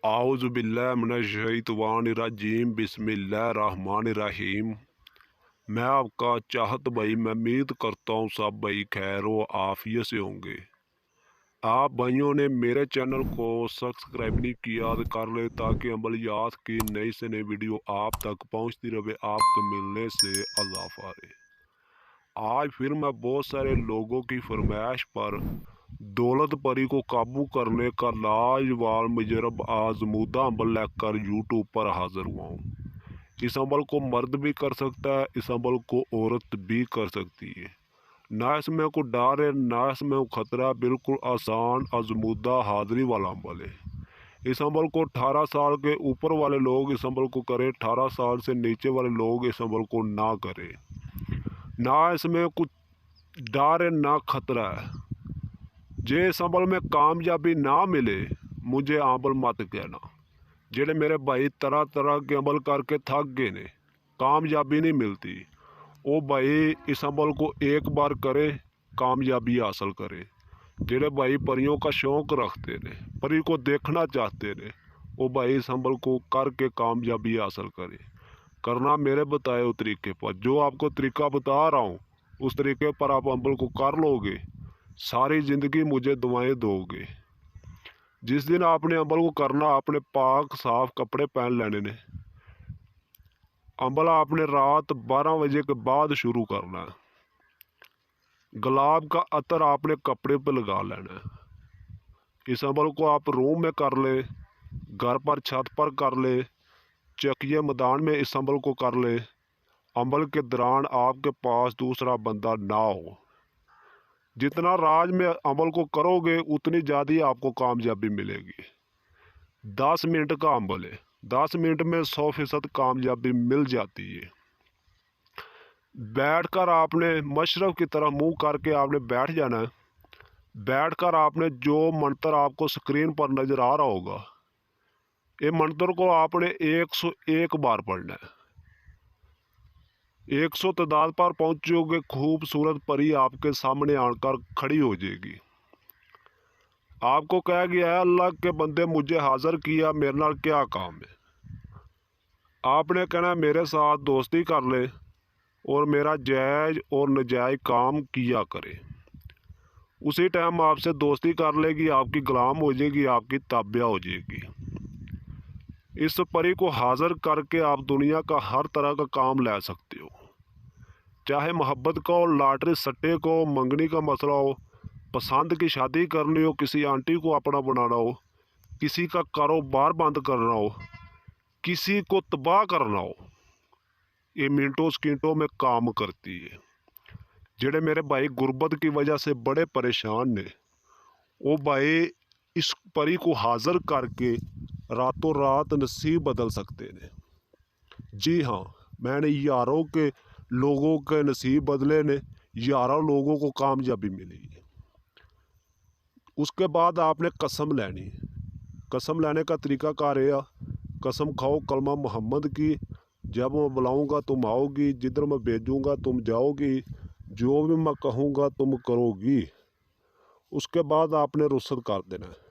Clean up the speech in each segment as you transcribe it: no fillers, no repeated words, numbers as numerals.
आऊज़ु बिल्लाहि मिनश्शैतानिर्रजीम बिस्मिल्लाहिर्रहमानिर्रहीम। मैं आपका चाहत भाई, मैं उम्मीद करता हूँ सब भाई खैर व आफियत से होंगे। आप भाइयों ने मेरे चैनल को सब्सक्राइब नहीं किया तो कर ले, ताकि अमलियात की नई से नई वीडियो आप तक पहुँचती रहे, आपको मिलने से इजाफा रहे। आज फिर मैं बहुत सारे लोगों की फरमाइश पर दौलत परी को काबू करने का लाजवाब मुजरब आजमूदा अमल लेकर यूट्यूब पर हाजिर हुआ हूँ। इस अमल को मर्द भी कर सकता है, इस अमल को औरत भी कर सकती है। ना इसमें कोई डर है, ना इसमें कोई खतरा, बिल्कुल आसान आजमूदा हाजिरी वाला अमल है। इस अमल को 18 साल के ऊपर वाले लोग इस अमल को करें, 18 साल से नीचे वाले लोग इस अमल को ना करें। ना इसमें कुछ डर है, ना खतरा है। जे इस अमल में कामयाबी ना मिले, मुझे अमल मत कहना। जेड़े मेरे भाई तरह तरह के अमल करके थक गए ने, कामयाबी नहीं मिलती, वो भाई इस अमल को एक बार करे, कामयाबी हासिल करे। जेड़े भाई परियों का शौक़ रखते ने, परी को देखना चाहते ने, वो भाई इस अमल को करके कामयाबी हासिल करे। करना मेरे बताए हुए तरीके पर, जो आपको तरीका बता रहा हूँ उस तरीके पर आप अमल को कर लोगे, सारी ज़िंदगी मुझे दुआएं दोगे। जिस दिन आपने अमल को करना, आपने पाक साफ कपड़े पहन लेने ने। अमल आपने रात 12 बजे के बाद शुरू करना है। गुलाब का अतर आपने कपड़े पर लगा लेना है। इस अमल को आप रूम में कर ले, घर पर छत पर कर ले, चकिए मैदान में इस अमल को कर ले। अमल के दौरान आपके पास दूसरा बंदा ना हो। जितना राज में अमल को करोगे, उतनी ज़्यादा आपको कामयाबी मिलेगी। 10 मिनट का अमल है, 10 मिनट में 100% कामयाबी मिल जाती है। बैठकर आपने मशरक़ की तरफ मुंह करके आपने बैठ जाना है। बैठकर आपने जो मंत्र आपको स्क्रीन पर नज़र आ रहा होगा, ये मंत्र को आपने 101 बार पढ़ना है। 100 तादाद पर पहुँचोगे, खूबसूरत परी आपके सामने आकर खड़ी हो जाएगी। आपको कहा गया है, अल्लाह के बंदे मुझे हाज़िर किया, मेरे नाल क्या काम है। आपने कहना मेरे साथ दोस्ती कर ले और मेरा जायज़ और नाजायज़ काम किया करे। उसी टाइम आपसे दोस्ती कर लेगी, आपकी गुलाम हो जाएगी, आपकी ताबिया हो जाएगी। इस परी को हाज़िर करके आप दुनिया का हर तरह का काम ले सकते हो, चाहे मोहब्बत का हो, लॉटरी सट्टे को, मंगनी का मसला हो, पसंद की शादी करनी हो, किसी आंटी को अपना बनाना हो, किसी का कारोबार बंद करना हो, किसी को तबाह करना हो, ये मिनटों सेकंडों में काम करती है। जेड़े मेरे भाई गुर्बत की वजह से बड़े परेशान ने, वो भाई इस परी को हाज़िर करके रातों रात नसीब बदल सकते हैं। जी हाँ, मैंने यारों के लोगों के नसीब बदले ने, यारों लोगों को कामयाबी मिली है। उसके बाद आपने कसम लेनी। कसम लेने का तरीका कार है, कसम खाओ कलमा मोहम्मद की, जब मैं बुलाऊंगा तुम आओगी, जिधर मैं भेजूंगा तुम जाओगी, जो भी मैं कहूँगा तुम करोगी। उसके बाद आपने रुखसत कर देना है।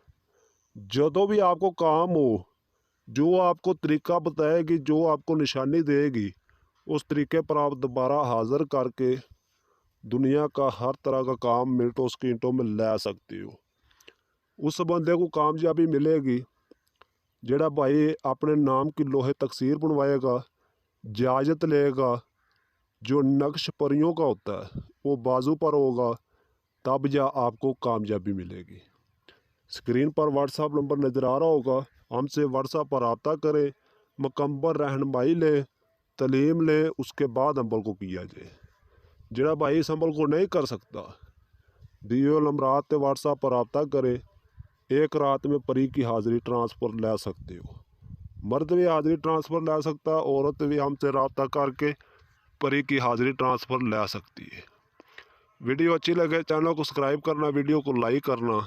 जदों भी आपको काम हो, जो आपको तरीका बताएगी, जो आपको निशानी देगी, उस तरीके पर आप दोबारा हाज़िर करके दुनिया का हर तरह का काम मिनटों सेकंडों में ले सकते हो। उस बंदे को कामयाबी मिलेगी जेड़ा भाई अपने नाम की लोहे तकसीर बनवाएगा, इजाज़त लेगा, जो नक्श परियों का होता है वो बाजू पर होगा, तब जा आपको कामयाबी मिलेगी। स्क्रीन पर व्हाट्सएप नंबर नज़र आ रहा होगा, हमसे व्हाट्सएप पर रब्ता करें, मुकम्मल रहनुमाई लें, तलीम लें, उसके बाद अमल को किया जाए। जेड़ा भाई इस अमल को नहीं कर सकता, दिए नंबरात ते व्हाट्सएप पर रब्ता करें। एक रात में परी की हाज़िरी ट्रांसफ़र ले सकते हो। मर्द भी हाज़िरी ट्रांसफ़र ले सकता, औरत भी हमसे रब्ता करके परी की हाज़िरी ट्रांसफ़र ले सकती है। वीडियो अच्छी लगे चैनल को सब्सक्राइब करना, वीडियो को लाइक करना।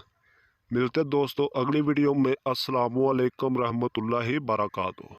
मिलते दोस्तों अगली वीडियो में। अस्सलामु अलैकुम रहमतुल्लाहि बरकातहू।